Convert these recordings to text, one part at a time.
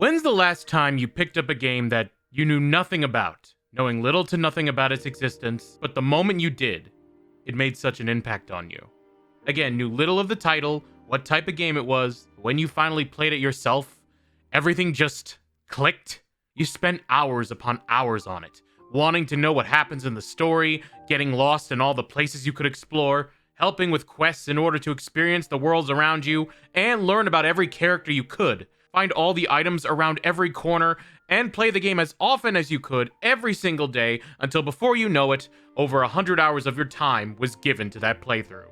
When's the last time you picked up a game that you knew nothing about, knowing little to nothing about its existence, but the moment you did, it made such an impact on you? Again, knew little of the title, what type of game it was, when you finally played it yourself, everything just clicked. You spent hours upon hours on it, wanting to know what happens in the story, getting lost in all the places you could explore, helping with quests in order to experience the worlds around you, and learn about every character you could, find all the items around every corner, and play the game as often as you could every single day until before you know it, over 100 hours of your time was given to that playthrough.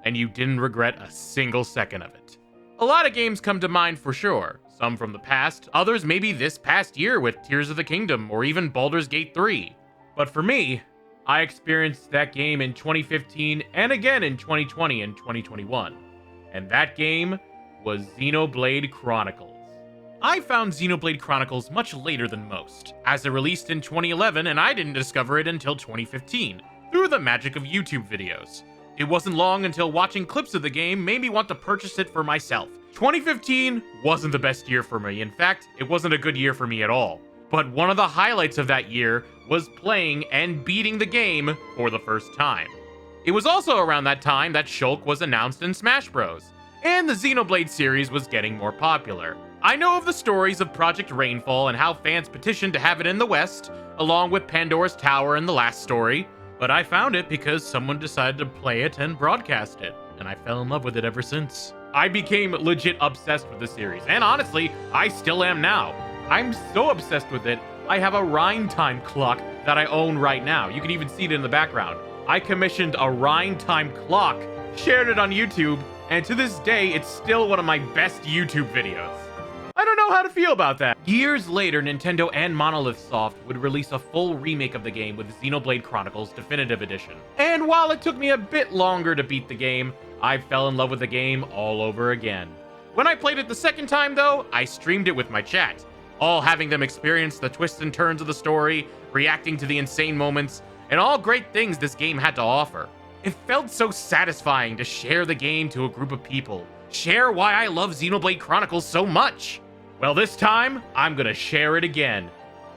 And you didn't regret a single second of it. A lot of games come to mind for sure, some from the past, others maybe this past year with Tears of the Kingdom or even Baldur's Gate 3. But for me, I experienced that game in 2015 and again in 2020 and 2021. And that game was Xenoblade Chronicles. I found Xenoblade Chronicles much later than most, as it released in 2011 and I didn't discover it until 2015, through the magic of YouTube videos. It wasn't long until watching clips of the game made me want to purchase it for myself. 2015 wasn't the best year for me. In fact, it wasn't a good year for me at all. But one of the highlights of that year was playing and beating the game for the first time. It was also around that time that Shulk was announced in Smash Bros. And the Xenoblade series was getting more popular. I know of the stories of Project Rainfall and how fans petitioned to have it in the West, along with Pandora's Tower and the last story, but I found it because someone decided to play it and broadcast it, and I fell in love with it ever since. I became legit obsessed with the series, and honestly, I still am now. I'm so obsessed with it, I have a Rhine time clock that I own right now. You can even see it in the background. I commissioned a Rhine time clock, shared it on YouTube, and to this day, it's still one of my best YouTube videos. I don't know how to feel about that. Years later, Nintendo and Monolithsoft would release a full remake of the game with Xenoblade Chronicles Definitive Edition. And while it took me a bit longer to beat the game, I fell in love with the game all over again. When I played it the second time though, I streamed it with my chat, all having them experience the twists and turns of the story, reacting to the insane moments, and all great things this game had to offer. It felt so satisfying to share the game to a group of people, share why I love Xenoblade Chronicles so much. Well, this time, I'm gonna share it again.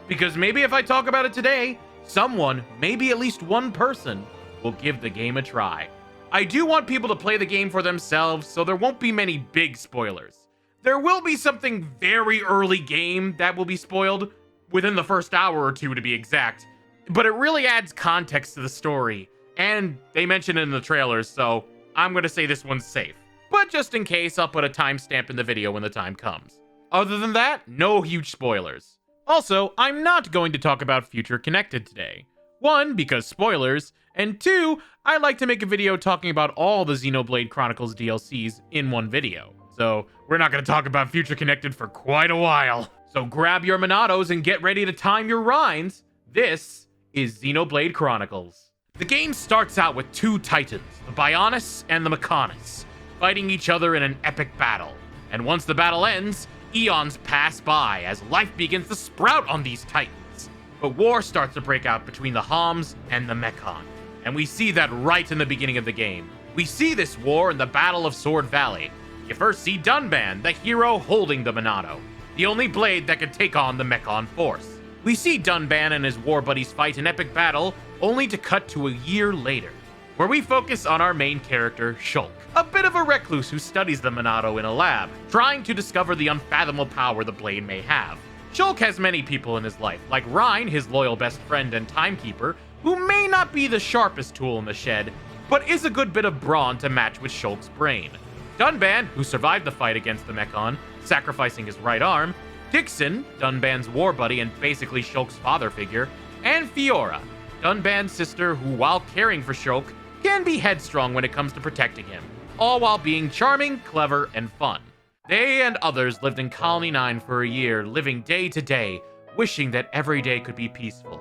Because maybe if I talk about it today, someone, maybe at least one person, will give the game a try. I do want people to play the game for themselves, so there won't be many big spoilers. There will be something very early game that will be spoiled, within the first hour or two to be exact, but it really adds context to the story, and they mention it in the trailers, so I'm gonna say this one's safe. But just in case, I'll put a timestamp in the video when the time comes. Other than that, no huge spoilers. Also, I'm not going to talk about Future Connected today. One, because spoilers, and two, I like to make a video talking about all the Xenoblade Chronicles DLCs in one video. So, we're not going to talk about Future Connected for quite a while. So grab your Monatos and get ready to time your rhymes. This is Xenoblade Chronicles. The game starts out with two titans, the Bionis and the Mechonis, fighting each other in an epic battle. And once the battle ends, eons pass by as life begins to sprout on these titans. But war starts to break out between the Homs and the Mechon. And we see that right in the beginning of the game. We see this war in the Battle of Sword Valley. You first see Dunban, the hero holding the Monado, the only blade that could take on the Mechon force. We see Dunban and his war buddies fight an epic battle, only to cut to a year later, where we focus on our main character, Shulk, a bit of a recluse who studies the Monado in a lab, trying to discover the unfathomable power the blade may have. Shulk has many people in his life, like Rhine, his loyal best friend and timekeeper, who may not be the sharpest tool in the shed, but is a good bit of brawn to match with Shulk's brain. Dunban, who survived the fight against the Mechon, sacrificing his right arm, Dixon, Dunban's war buddy and basically Shulk's father figure, and Fiora, Dunban's sister who, while caring for Shulk, can be headstrong when it comes to protecting him, all while being charming, clever, and fun. They and others lived in Colony 9 for a year, living day to day, wishing that every day could be peaceful.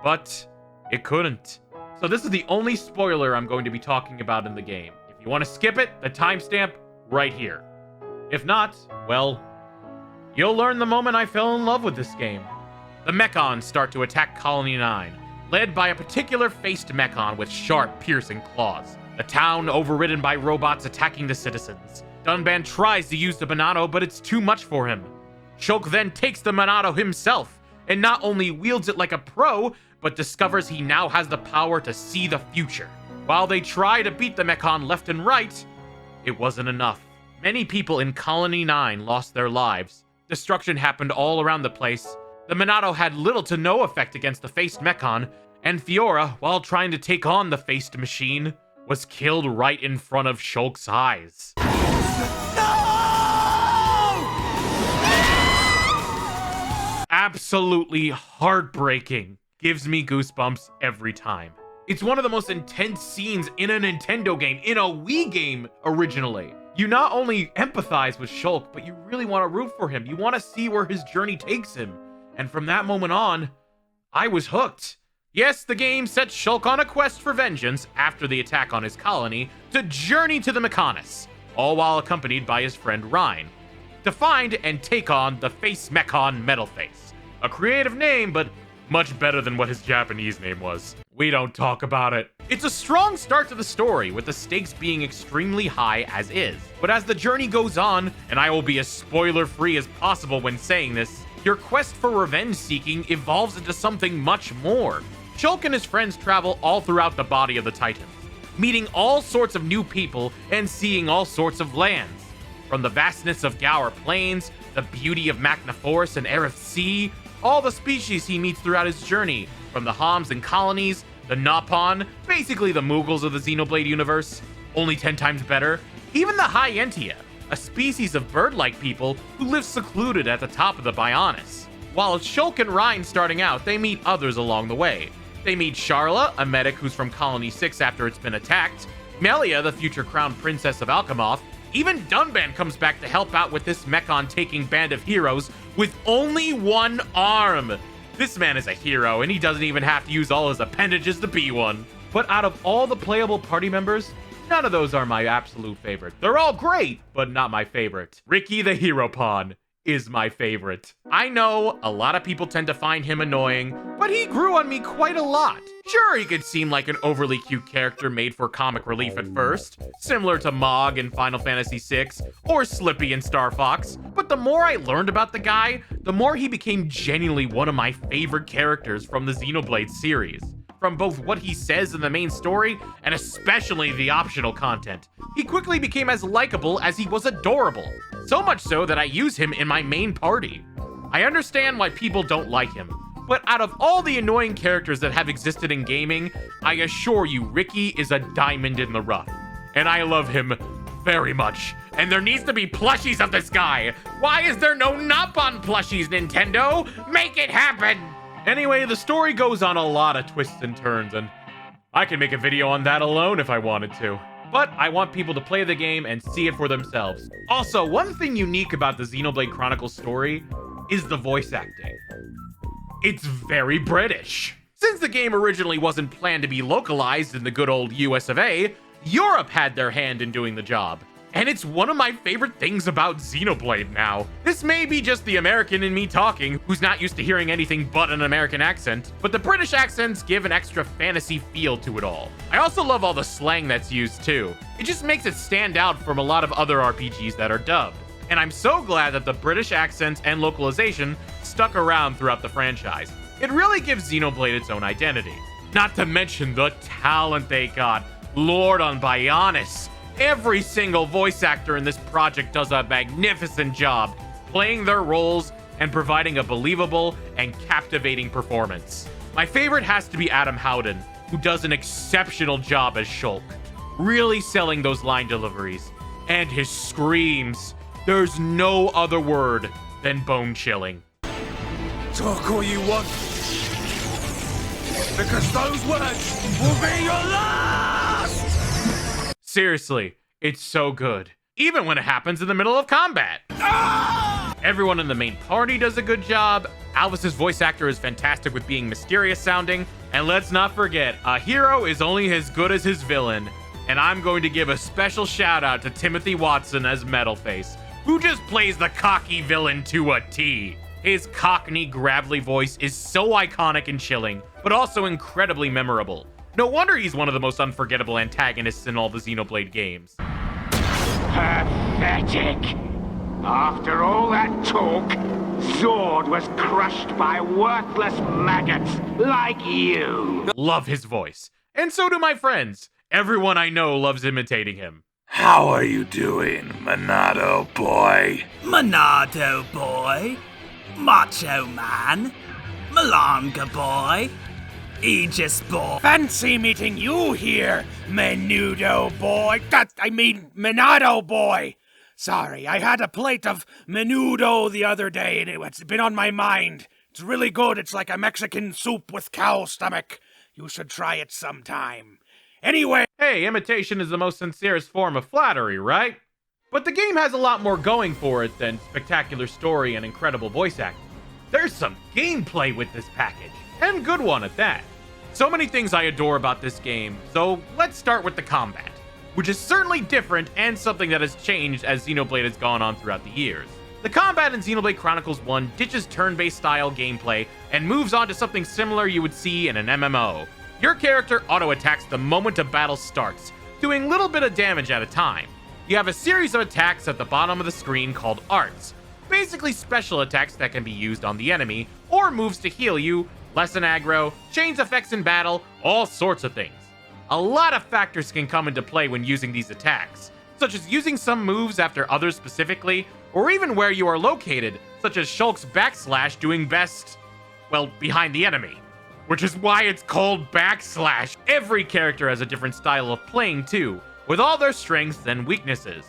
But it couldn't. So this is the only spoiler I'm going to be talking about in the game. If you want to skip it, the timestamp right here. If not, well, you'll learn the moment I fell in love with this game. The Mechons start to attack Colony 9, led by a particular faced Mechon with sharp, piercing claws. The town overridden by robots attacking the citizens. Dunban tries to use the Monado, but it's too much for him. Shulk then takes the Monado himself, and not only wields it like a pro, but discovers he now has the power to see the future. While they try to beat the Mechon left and right, it wasn't enough. Many people in Colony 9 lost their lives. Destruction happened all around the place. The Monado had little to no effect against the faced Mechon, and Fiora, while trying to take on the faced machine, was killed right in front of Shulk's eyes. Absolutely heartbreaking. Gives me goosebumps every time. It's one of the most intense scenes in a Nintendo game, in a Wii game originally. You not only empathize with Shulk, but you really want to root for him. You want to see where his journey takes him. And from that moment on, I was hooked. Yes, the game sets Shulk on a quest for vengeance after the attack on his colony to journey to the Mechonis, all while accompanied by his friend Rhine, to find and take on the Face Mechon Metalface. A creative name, but much better than what his Japanese name was. We don't talk about it. It's a strong start to the story, with the stakes being extremely high as is. But as the journey goes on, and I will be as spoiler-free as possible when saying this, your quest for revenge-seeking evolves into something much more. Shulk and his friends travel all throughout the body of the Titans, meeting all sorts of new people and seeing all sorts of lands. From the vastness of Gour Plains, the beauty of Magna Forest and Aerith Sea, all the species he meets throughout his journey, from the Homs and colonies, the Nopon, basically the Mughals of the Xenoblade universe, only 10 times better, even the Hyentia, a species of bird-like people who live secluded at the top of the Bionis. While Shulk and Rhine starting out, they meet others along the way. They meet Sharla, a medic who's from Colony 6 after it's been attacked, Melia, the future crown princess of Alchemoth. Even Dunban comes back to help out with this Mechon-taking band of heroes with only one arm. This man is a hero, and he doesn't even have to use all his appendages to be one. But out of all the playable party members, none of those are my absolute favorite. They're all great, but not my favorite. Ricky the Hero Pawn is my favorite. I know a lot of people tend to find him annoying, but he grew on me quite a lot. Sure, he could seem like an overly cute character made for comic relief at first, similar to Mog in Final Fantasy VI, or Slippy in Star Fox, but the more I learned about the guy, the more he became genuinely one of my favorite characters from the Xenoblade series. From both what he says in the main story, and especially the optional content. He quickly became as likable as he was adorable. So much so that I use him in my main party. I understand why people don't like him, but out of all the annoying characters that have existed in gaming, I assure you Ricky is a diamond in the rough. And I love him very much. And there needs to be plushies of this guy. Why is there no Nopon plushies, Nintendo? Make it happen! Anyway, the story goes on a lot of twists and turns, and I can make a video on that alone if I wanted to. But I want people to play the game and see it for themselves. Also, one thing unique about the Xenoblade Chronicles story is the voice acting. It's very British. Since the game originally wasn't planned to be localized in the good old US of A, Europe had their hand in doing the job. And it's one of my favorite things about Xenoblade now. This may be just the American in me talking, who's not used to hearing anything but an American accent, but the British accents give an extra fantasy feel to it all. I also love all the slang that's used too. It just makes it stand out from a lot of other RPGs that are dubbed. And I'm so glad that the British accents and localization stuck around throughout the franchise. It really gives Xenoblade its own identity. Not to mention the talent they got. Lord on Bionis. Every single voice actor in this project does a magnificent job playing their roles and providing a believable and captivating performance. My favorite has to be Adam Howden, who does an exceptional job as Shulk, really selling those line deliveries. And his screams, there's no other word than bone-chilling. Talk all you want, because those words will be your last! Seriously, it's so good. Even when it happens in the middle of combat. Ah! Everyone in the main party does a good job. Alvis's voice actor is fantastic with being mysterious sounding. And let's not forget, a hero is only as good as his villain. And I'm going to give a special shout out to Timothy Watson as Metalface, who just plays the cocky villain to a T. His cockney, gravelly voice is so iconic and chilling, but also incredibly memorable. No wonder he's one of the most unforgettable antagonists in all the Xenoblade games. Pathetic! After all that talk, sword was crushed by worthless maggots like you. Love his voice. And so do my friends. Everyone I know loves imitating him. How are you doing, Monado boy? Monado boy, Macho Man, Malanga boy, Aegis boy. Fancy meeting you here, Menudo boy. Monado boy. Sorry, I had a plate of menudo the other day and it's been on my mind. It's really good. It's like a Mexican soup with cow stomach. You should try it sometime. Anyway. Hey, imitation is the most sincerest form of flattery, right? But the game has a lot more going for it than spectacular story and incredible voice acting. There's some gameplay with this package, and good one at that. So many things I adore about this game, so let's start with the combat, which is certainly different and something that has changed as Xenoblade has gone on throughout the years. The combat in Xenoblade Chronicles 1 ditches turn-based style gameplay and moves on to something similar you would see in an MMO. Your character auto-attacks the moment a battle starts, doing little bit of damage at a time. You have a series of attacks at the bottom of the screen called arts, basically special attacks that can be used on the enemy, or moves to heal you, lessen aggro, change effects in battle, all sorts of things. A lot of factors can come into play when using these attacks, such as using some moves after others specifically, or even where you are located, such as Shulk's backslash doing best, well, behind the enemy. Which is why it's called backslash. Every character has a different style of playing too, with all their strengths and weaknesses.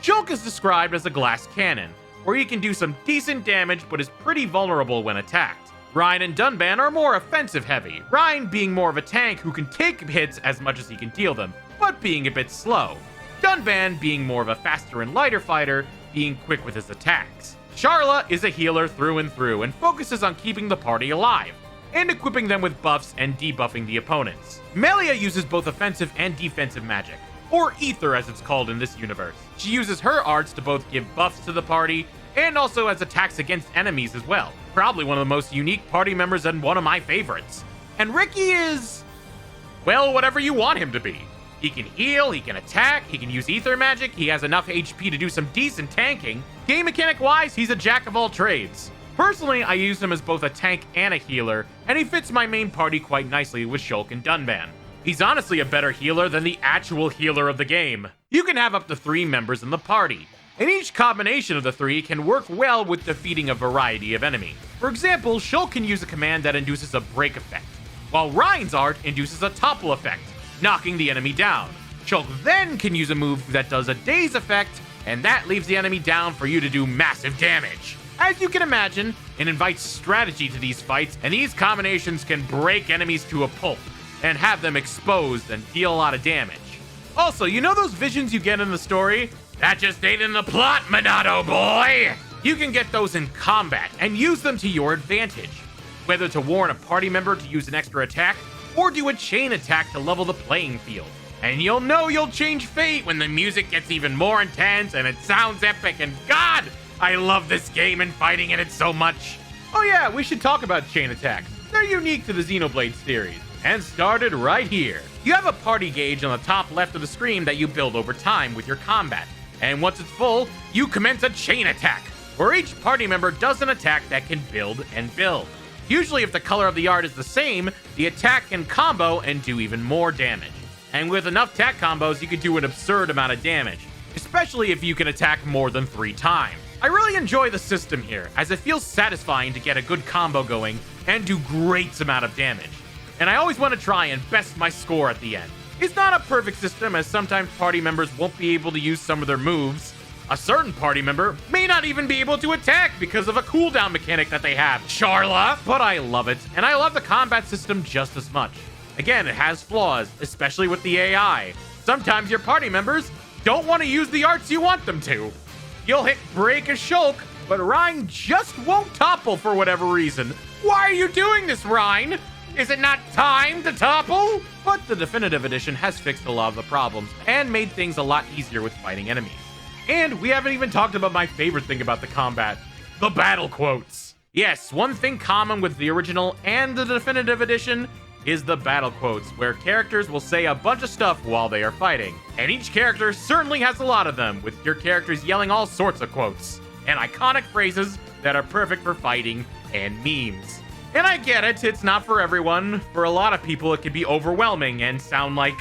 Shulk is described as a glass cannon, where he can do some decent damage but is pretty vulnerable when attacked. Rein and Dunban are more offensive heavy, Rein being more of a tank who can take hits as much as he can deal them, but being a bit slow. Dunban being more of a faster and lighter fighter, being quick with his attacks. Sharla is a healer through and through and focuses on keeping the party alive, and equipping them with buffs and debuffing the opponents. Melia uses both offensive and defensive magic, or ether as it's called in this universe. She uses her arts to both give buffs to the party, and also as attacks against enemies as well. Probably one of the most unique party members and one of my favorites. And Ricky is, well, whatever you want him to be. He can heal, he can attack, he can use ether magic, he has enough HP to do some decent tanking. Game mechanic wise, he's a jack of all trades. Personally, I use him as both a tank and a healer, and he fits my main party quite nicely with Shulk and Dunban. He's honestly a better healer than the actual healer of the game. You can have up to 3 members in the party, and each combination of the 3 can work well with defeating a variety of enemies. For example, Shulk can use a command that induces a break effect, while Rein's art induces a topple effect, knocking the enemy down. Shulk then can use a move that does a daze effect, and that leaves the enemy down for you to do massive damage. As you can imagine, it invites strategy to these fights, and these combinations can break enemies to a pulp and have them exposed and deal a lot of damage. Also, you know those visions you get in the story? That just ain't in the plot, Monado boy! You can get those in combat and use them to your advantage, whether to warn a party member to use an extra attack or do a chain attack to level the playing field. And you'll know you'll change fate when the music gets even more intense and it sounds epic, and God, I love this game and fighting in it so much. Oh yeah, we should talk about chain attacks. They're unique to the Xenoblade series, and started right here. You have a party gauge on the top left of the screen that you build over time with your combat, and once it's full, you commence a chain attack, where each party member does an attack that can build and build. Usually if the color of the art is the same, the attack can combo and do even more damage. And with enough attack combos, you can do an absurd amount of damage, especially if you can attack more than 3 times. I really enjoy the system here, as it feels satisfying to get a good combo going and do great amount of damage. And I always want to try and best my score at the end. It's not a perfect system, as sometimes party members won't be able to use some of their moves. A certain party member may not even be able to attack because of a cooldown mechanic that they have, Sharla! But I love it, and I love the combat system just as much. Again, it has flaws, especially with the AI. Sometimes your party members don't want to use the arts you want them to. You'll hit break a Shulk, but Rein just won't topple for whatever reason. Why are you doing this, Rein? Is it not time to topple? But the Definitive Edition has fixed a lot of the problems and made things a lot easier with fighting enemies. And we haven't even talked about my favorite thing about the combat, the battle quotes. Yes, one thing common with the original and the Definitive Edition is the battle quotes, where characters will say a bunch of stuff while they are fighting. And each character certainly has a lot of them, with your characters yelling all sorts of quotes and iconic phrases that are perfect for fighting and memes. And I get it, it's not for everyone. For a lot of people, it can be overwhelming and sound like...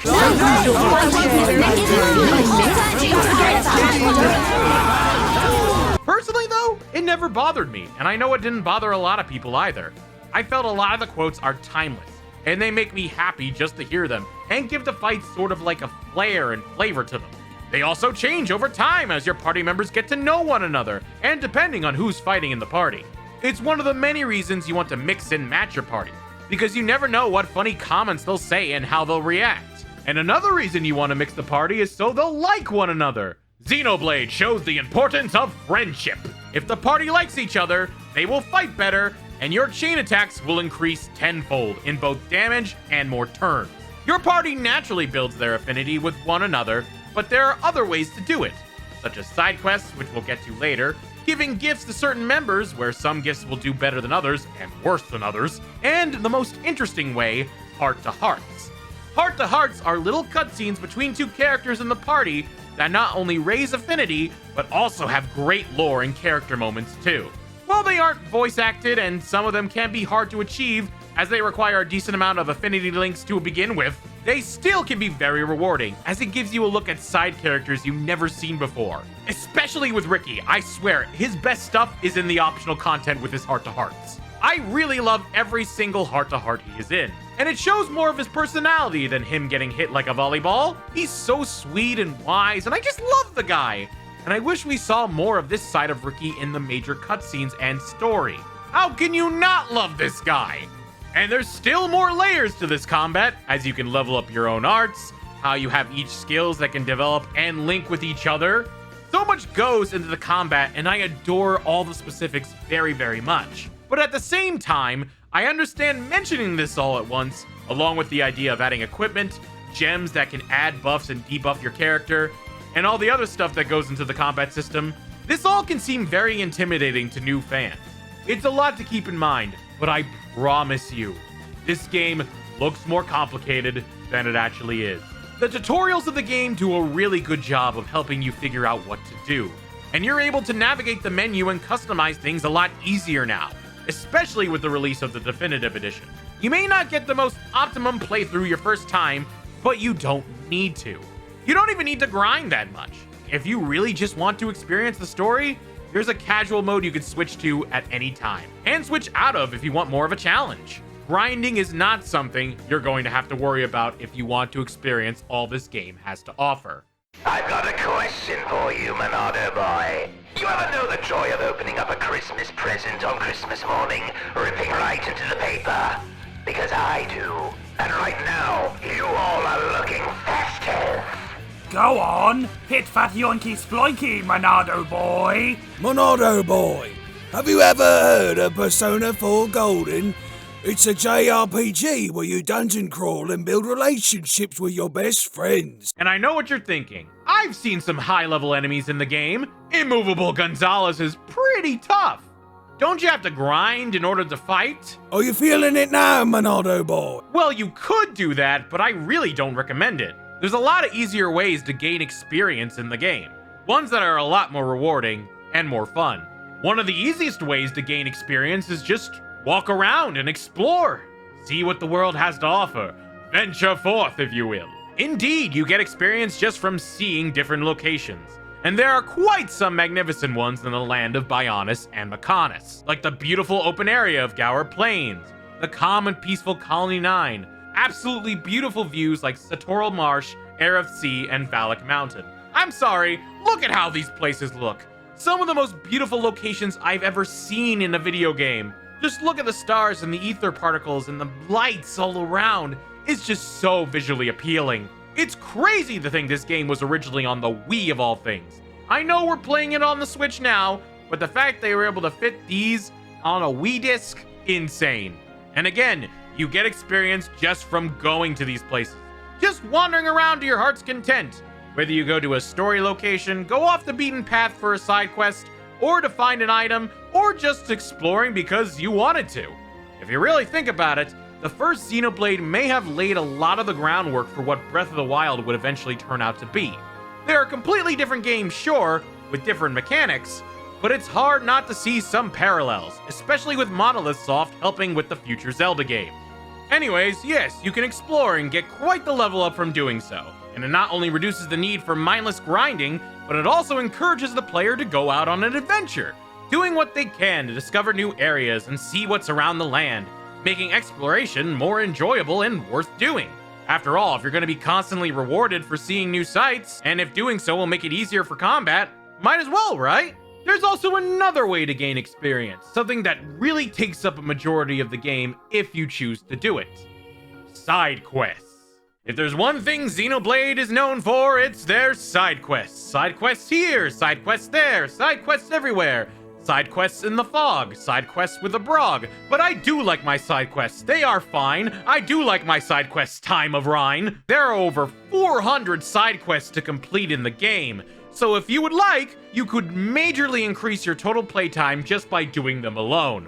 Personally, though, it never bothered me, and I know it didn't bother a lot of people either. I felt a lot of the quotes are timeless, and they make me happy just to hear them, and give the fights sort of like a flair and flavor to them. They also change over time as your party members get to know one another, and depending on who's fighting in the party. It's one of the many reasons you want to mix and match your party, because you never know what funny comments they'll say and how they'll react. And another reason you want to mix the party is so they'll like one another. Xenoblade shows the importance of friendship. If the party likes each other, they will fight better, and your chain attacks will increase tenfold in both damage and more turns. Your party naturally builds their affinity with one another, but there are other ways to do it, such as side quests, which we'll get to later, giving gifts to certain members, where some gifts will do better than others and worse than others, and the most interesting way, heart-to-hearts. Heart-to-hearts are little cutscenes between two characters in the party that not only raise affinity, but also have great lore and character moments too. While they aren't voice acted and some of them can be hard to achieve, as they require a decent amount of affinity links to begin with, they still can be very rewarding, as it gives you a look at side characters you've never seen before. Especially with Ricky, I swear, his best stuff is in the optional content with his heart-to-hearts. I really love every single heart-to-heart he is in, and it shows more of his personality than him getting hit like a volleyball. He's so sweet and wise, and I just love the guy. And I wish we saw more of this side of Ricky in the major cutscenes and story. How can you not love this guy? And there's still more layers to this combat, as you can level up your own arts, how you have each skills that can develop and link with each other. So much goes into the combat, and I adore all the specifics very, very much. But at the same time, I understand mentioning this all at once, along with the idea of adding equipment, gems that can add buffs and debuff your character, and all the other stuff that goes into the combat system. This all can seem very intimidating to new fans. It's a lot to keep in mind, but I promise you, this game looks more complicated than it actually is. The tutorials of the game do a really good job of helping you figure out what to do, and you're able to navigate the menu and customize things a lot easier now, especially with the release of the Definitive Edition. You may not get the most optimum playthrough your first time, but you don't need to. You don't even need to grind that much. If you really just want to experience the story, there's a casual mode you can switch to at any time, and switch out of if you want more of a challenge. Grinding is not something you're going to have to worry about if you want to experience all this game has to offer. I've got a question for you, Monado boy. You ever know the joy of opening up a Christmas present on Christmas morning, ripping right into the paper? Because I do. And right now, you all are looking festive. Go on, hit Fat Yonkey Sploikey, Monado boy. Monado boy, have you ever heard of Persona 4 Golden? It's a JRPG where you dungeon crawl and build relationships with your best friends. And I know what you're thinking. I've seen some high-level enemies in the game. Immovable Gonzalez is pretty tough. Don't you have to grind in order to fight? Are you feeling it now, Monado boy? Well, you could do that, but I really don't recommend it. There's a lot of easier ways to gain experience in the game. Ones that are a lot more rewarding and more fun. One of the easiest ways to gain experience is just walk around and explore. See what the world has to offer. Venture forth, if you will. Indeed, you get experience just from seeing different locations. And there are quite some magnificent ones in the land of Bionis and Mechonis, like the beautiful open area of Gower Plains, the calm and peaceful Colony 9, absolutely beautiful views like Satoral Marsh, Aerith Sea, and Valak Mountain. I'm sorry, look at how these places look. Some of the most beautiful locations I've ever seen in a video game. Just look at the stars and the ether particles and the lights all around. It's just so visually appealing. It's crazy to think this game was originally on the Wii of all things. I know we're playing it on the Switch now, but the fact they were able to fit these on a Wii disc, insane. And again, you get experience just from going to these places. Just wandering around to your heart's content. Whether you go to a story location, go off the beaten path for a side quest, or to find an item, or just exploring because you wanted to. If you really think about it, the first Xenoblade may have laid a lot of the groundwork for what Breath of the Wild would eventually turn out to be. They are completely different games, sure, with different mechanics, but it's hard not to see some parallels, especially with Monolithsoft helping with the future Zelda game. Anyways, yes, you can explore and get quite the level up from doing so, and it not only reduces the need for mindless grinding, but it also encourages the player to go out on an adventure, doing what they can to discover new areas and see what's around the land, making exploration more enjoyable and worth doing. After all, if you're going to be constantly rewarded for seeing new sights, and if doing so will make it easier for combat, might as well, right? There's also another way to gain experience, something that really takes up a majority of the game if you choose to do it. Side quests. If there's one thing Xenoblade is known for, it's their side quests. Side quests here, side quests there, side quests everywhere. Side quests in the fog, side quests with a brog. But I do like my side quests, they are fine. I do like my side quests, Time of Rhine. There are over 400 side quests to complete in the game. So if you would like, you could majorly increase your total playtime just by doing them alone.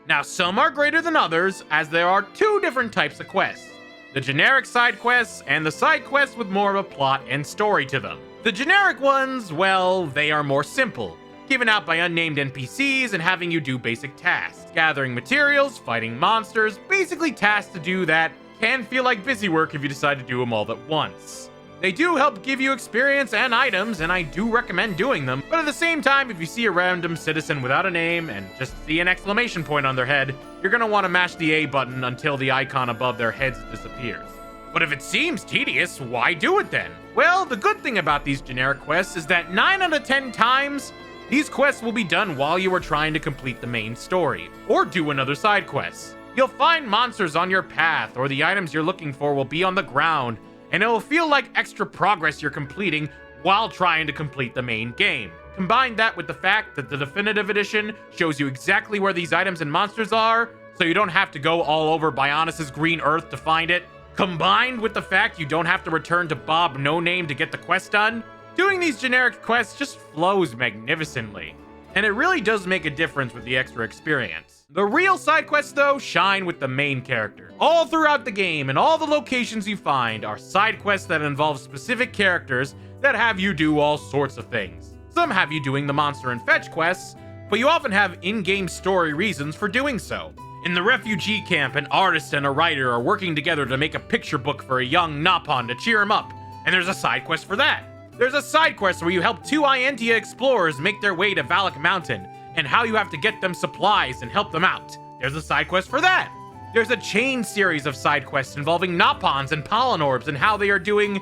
Now some are greater than others, as there are two different types of quests. The generic side quests and the side quests with more of a plot and story to them. The generic ones, well, they are more simple, given out by unnamed NPCs and having you do basic tasks. Gathering materials, fighting monsters, basically tasks to do that can feel like busy work if you decide to do them all at once. They do help give you experience and items, and I do recommend doing them, but at the same time, if you see a random citizen without a name and just see an exclamation point on their head, you're gonna want to mash the A button until the icon above their heads disappears. But if it seems tedious, why do it then? Well, the good thing about these generic quests is that 9 out of 10 times, these quests will be done while you are trying to complete the main story, or do another side quest. You'll find monsters on your path, or the items you're looking for will be on the ground, and it will feel like extra progress you're completing while trying to complete the main game. Combine that with the fact that the Definitive Edition shows you exactly where these items and monsters are, so you don't have to go all over Bionis' green earth to find it. Combined with the fact you don't have to return to Bob No Name to get the quest done, doing these generic quests just flows magnificently. And it really does make a difference with the extra experience. The real side quests, though, shine with the main character. All throughout the game and all the locations you find are side quests that involve specific characters that have you do all sorts of things. Some have you doing the monster and fetch quests, but you often have in-game story reasons for doing so. In the refugee camp, an artist and a writer are working together to make a picture book for a young Napon to cheer him up, and there's a side quest for that. There's a side quest where you help two Ientia explorers make their way to Valak Mountain, and how you have to get them supplies and help them out. There's a side quest for that. There's a chain series of side quests involving Napons and Polynorbs and how they are doing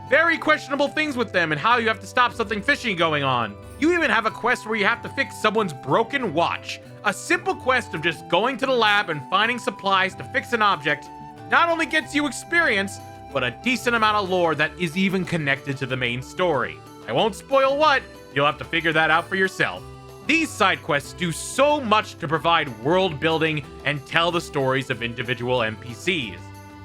very questionable things with them and how you have to stop something fishy going on. You even have a quest where you have to fix someone's broken watch. A simple quest of just going to the lab and finding supplies to fix an object not only gets you experience, but a decent amount of lore that is even connected to the main story. I won't spoil what, you'll have to figure that out for yourself. These side quests do so much to provide world building and tell the stories of individual NPCs.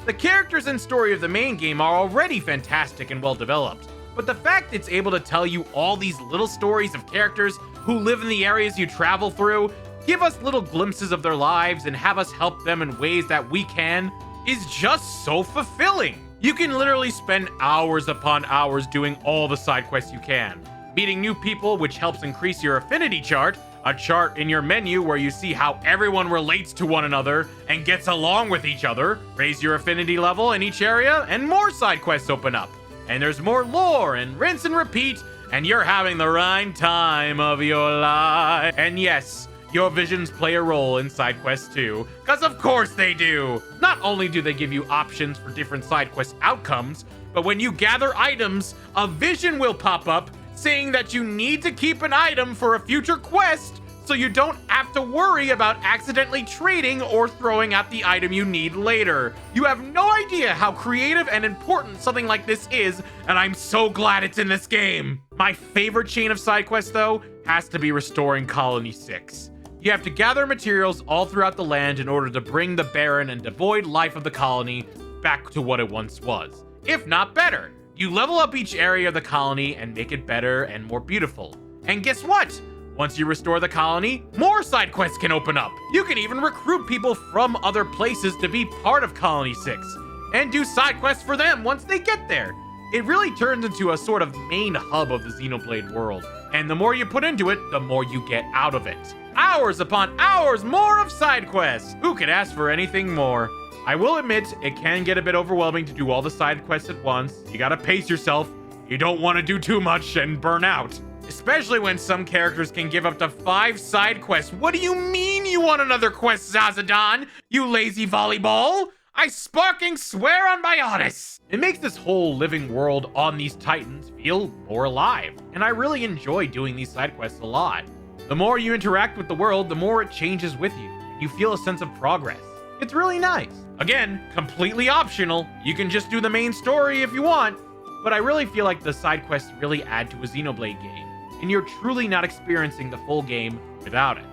The characters and story of the main game are already fantastic and well developed, but the fact it's able to tell you all these little stories of characters who live in the areas you travel through, give us little glimpses of their lives and have us help them in ways that we can, is just so fulfilling. You can literally spend hours upon hours doing all the side quests you can. Meeting new people, which helps increase your affinity chart, a chart in your menu where you see how everyone relates to one another and gets along with each other, raise your affinity level in each area, and more side quests open up. And there's more lore and rinse and repeat, and you're having the right time of your life. And yes, your visions play a role in side quests too, cause of course they do! Not only do they give you options for different side quest outcomes, but when you gather items, a vision will pop up saying that you need to keep an item for a future quest so you don't have to worry about accidentally trading or throwing out the item you need later. You have no idea how creative and important something like this is, and I'm so glad it's in this game. My favorite chain of side quests, though, has to be restoring Colony 6. You have to gather materials all throughout the land in order to bring the barren and devoid life of the colony back to what it once was, if not better. You level up each area of the colony and make it better and more beautiful. And guess what? Once you restore the colony, more side quests can open up. You can even recruit people from other places to be part of Colony 6 and do side quests for them once they get there. It really turns into a sort of main hub of the Xenoblade world, And the more you put into it, the more you get out of it. Hours upon hours more of side quests! Who could ask for anything more? I will admit, it can get a bit overwhelming to do all the side quests at once. You gotta pace yourself. You don't want to do too much and burn out. Especially when some characters can give up to 5 side quests. What do you mean you want another quest, Zazadon? You lazy volleyball? I sparking swear on Bionis! It makes this whole living world on these titans feel more alive. And I really enjoy doing these side quests a lot. The more you interact with the world, the more it changes with you. You feel a sense of progress. It's really nice. Again, completely optional. You can just do the main story if you want. But I really feel like the side quests really add to a Xenoblade game. And you're truly not experiencing the full game without it.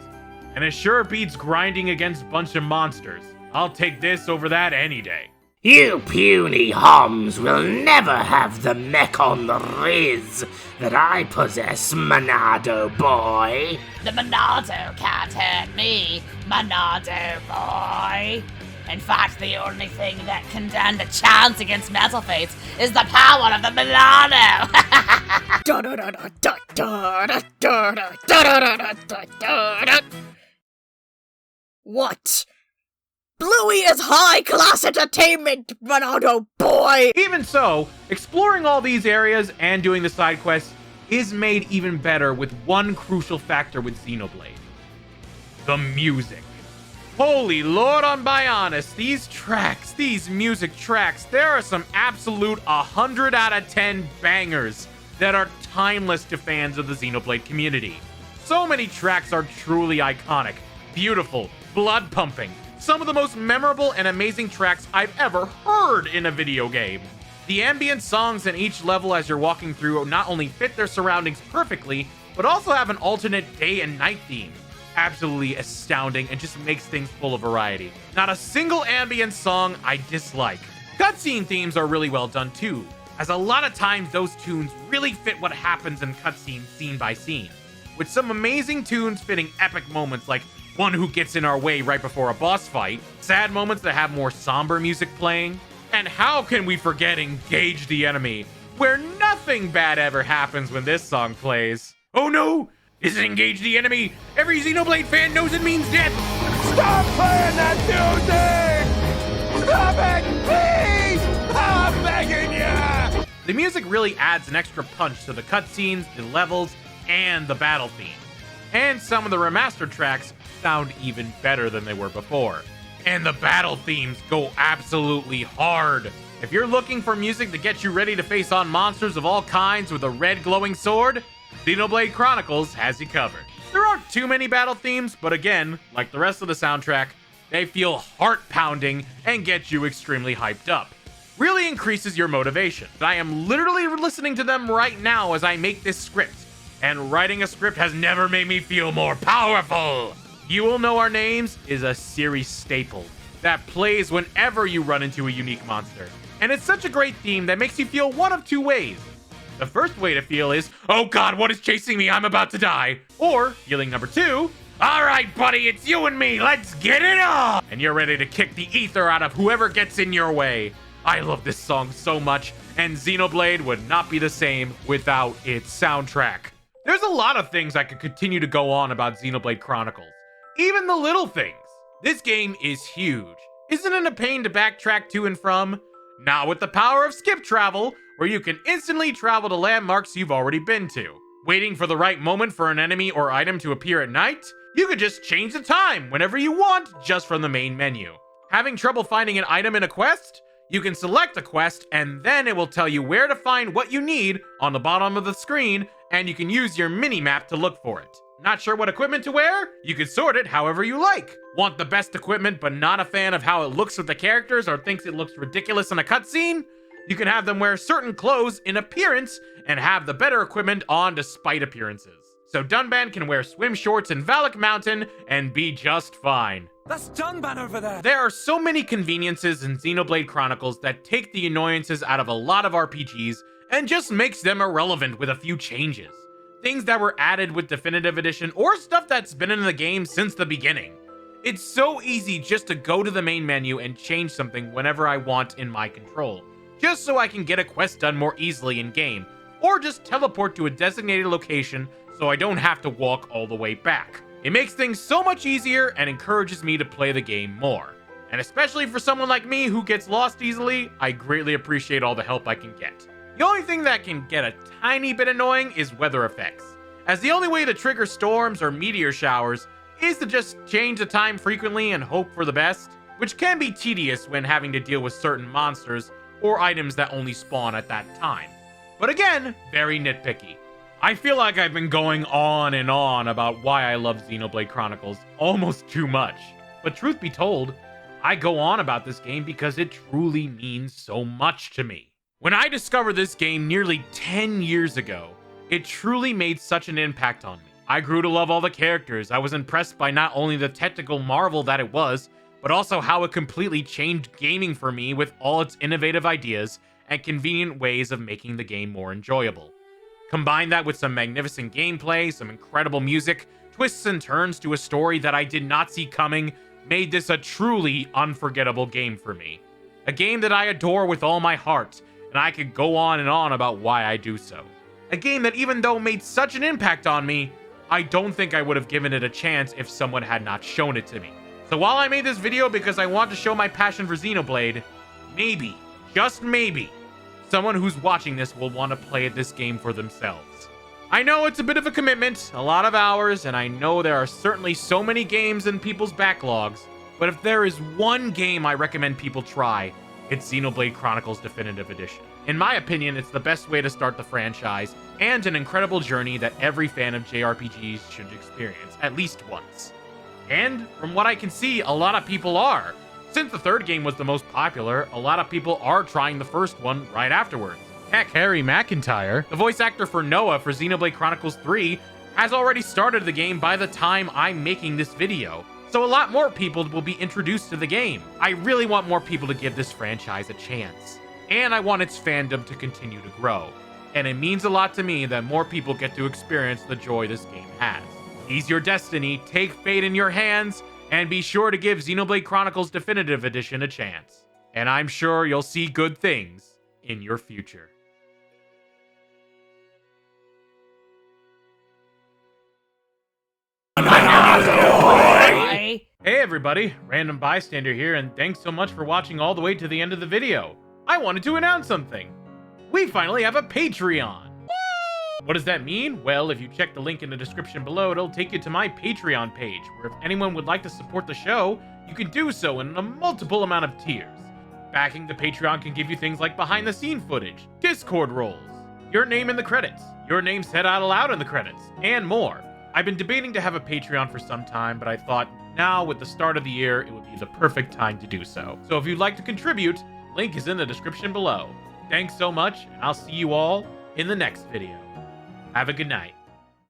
And it sure beats grinding against a bunch of monsters. I'll take this over that any day. You puny homs will never have the mech on the riz that I possess, Monado boy. The Monado can't hurt me, Monado boy. In fact, the only thing that can stand a chance against Metal Fates is the power of the Monado. What? Bluey is high-class entertainment, Monado boy! Even so, exploring all these areas and doing the side quests is made even better with one crucial factor with Xenoblade. The music. Holy Lord on Bionis, these music tracks, there are some absolute 100 out of 10 bangers that are timeless to fans of the Xenoblade community. So many tracks are truly iconic, beautiful, blood-pumping, some of the most memorable and amazing tracks I've ever heard in a video game. The ambient songs in each level as you're walking through not only fit their surroundings perfectly, but also have an alternate day and night theme. Absolutely astounding and just makes things full of variety. Not a single ambient song I dislike. Cutscene themes are really well done too, as a lot of times those tunes really fit what happens in cutscenes scene by scene, with some amazing tunes fitting epic moments like one who gets in our way right before a boss fight, sad moments that have more somber music playing, and how can we forget Engage the Enemy, where nothing bad ever happens when this song plays. Oh no! Is it Engage the Enemy? Every Xenoblade fan knows it means death! Stop playing that music! Stop it, please! I'm begging you! The music really adds an extra punch to the cutscenes, the levels, and the battle theme. And some of the remastered tracks sound even better than they were before. And the battle themes go absolutely hard. If you're looking for music to get you ready to face on monsters of all kinds with a red glowing sword, Xenoblade Chronicles has you covered. There aren't too many battle themes, but again, like the rest of the soundtrack, they feel heart-pounding and get you extremely hyped up. Really increases your motivation. I am literally listening to them right now as I make this script, and writing a script has never made me feel more powerful. You Will Know Our Names is a series staple that plays whenever you run into a unique monster. And it's such a great theme that makes you feel one of two ways. The first way to feel is, oh god, what is chasing me? I'm about to die. Or, feeling number 2, alright buddy, it's you and me, let's get it on! And you're ready to kick the ether out of whoever gets in your way. I love this song so much, and Xenoblade would not be the same without its soundtrack. There's a lot of things I could continue to go on about Xenoblade Chronicles. Even the little things. This game is huge. Isn't it a pain to backtrack to and from? Not with the power of skip travel, where you can instantly travel to landmarks you've already been to. Waiting for the right moment for an enemy or item to appear at night? You could just change the time whenever you want, just from the main menu. Having trouble finding an item in a quest? You can select a quest, and then it will tell you where to find what you need on the bottom of the screen, and you can use your mini-map to look for it. Not sure what equipment to wear? You can sort it however you like. Want the best equipment but not a fan of how it looks with the characters or thinks it looks ridiculous in a cutscene? You can have them wear certain clothes in appearance and have the better equipment on despite appearances. So Dunban can wear swim shorts in Valak Mountain and be just fine. That's Dunban over there! There are so many conveniences in Xenoblade Chronicles that take the annoyances out of a lot of RPGs and just makes them irrelevant with a few changes. Things that were added with Definitive Edition or stuff that's been in the game since the beginning. It's so easy just to go to the main menu and change something whenever I want in my control, just so I can get a quest done more easily in game, or just teleport to a designated location so I don't have to walk all the way back. It makes things so much easier and encourages me to play the game more. And especially for someone like me who gets lost easily, I greatly appreciate all the help I can get. The only thing that can get a tiny bit annoying is weather effects, as the only way to trigger storms or meteor showers is to just change the time frequently and hope for the best, which can be tedious when having to deal with certain monsters or items that only spawn at that time. But again, very nitpicky. I feel like I've been going on and on about why I love Xenoblade Chronicles almost too much. But truth be told, I go on about this game because it truly means so much to me. When I discovered this game nearly 10 years ago, it truly made such an impact on me. I grew to love all the characters. I was impressed by not only the technical marvel that it was, but also how it completely changed gaming for me with all its innovative ideas and convenient ways of making the game more enjoyable. Combine that with some magnificent gameplay, some incredible music, twists and turns to a story that I did not see coming, made this a truly unforgettable game for me. A game that I adore with all my heart, and I could go on and on about why I do so. A game that even though made such an impact on me, I don't think I would have given it a chance if someone had not shown it to me. So while I made this video because I want to show my passion for Xenoblade, maybe, just maybe, someone who's watching this will want to play this game for themselves. I know it's a bit of a commitment, a lot of hours, and I know there are certainly so many games in people's backlogs, but if there is one game I recommend people try, it's Xenoblade Chronicles Definitive Edition. In my opinion, it's the best way to start the franchise, and an incredible journey that every fan of JRPGs should experience at least once. And from what I can see, a lot of people are. Since the third game was the most popular, a lot of people are trying the first one right afterwards. Heck, Harry McIntyre, the voice actor for Noah for Xenoblade Chronicles 3, has already started the game by the time I'm making this video. So a lot more people will be introduced to the game. I really want more people to give this franchise a chance. And I want its fandom to continue to grow. And it means a lot to me that more people get to experience the joy this game has. Seize your destiny, take fate in your hands, and be sure to give Xenoblade Chronicles Definitive Edition a chance. And I'm sure you'll see good things in your future. Hey everybody, Random Bystander here, and thanks so much for watching all the way to the end of the video. I wanted to announce something. We finally have a Patreon. What does that mean? Well, if you check the link in the description below, it'll take you to my Patreon page, where if anyone would like to support the show, you can do so in a multiple amount of tiers. Backing the Patreon can give you things like behind-the-scene footage, Discord roles, your name in the credits, your name said out loud in the credits, and more. I've been debating to have a Patreon for some time, but I thought now, with the start of the year, it would be the perfect time to do so. So if you'd like to contribute, link is in the description below. Thanks so much, and I'll see you all in the next video. Have a good night.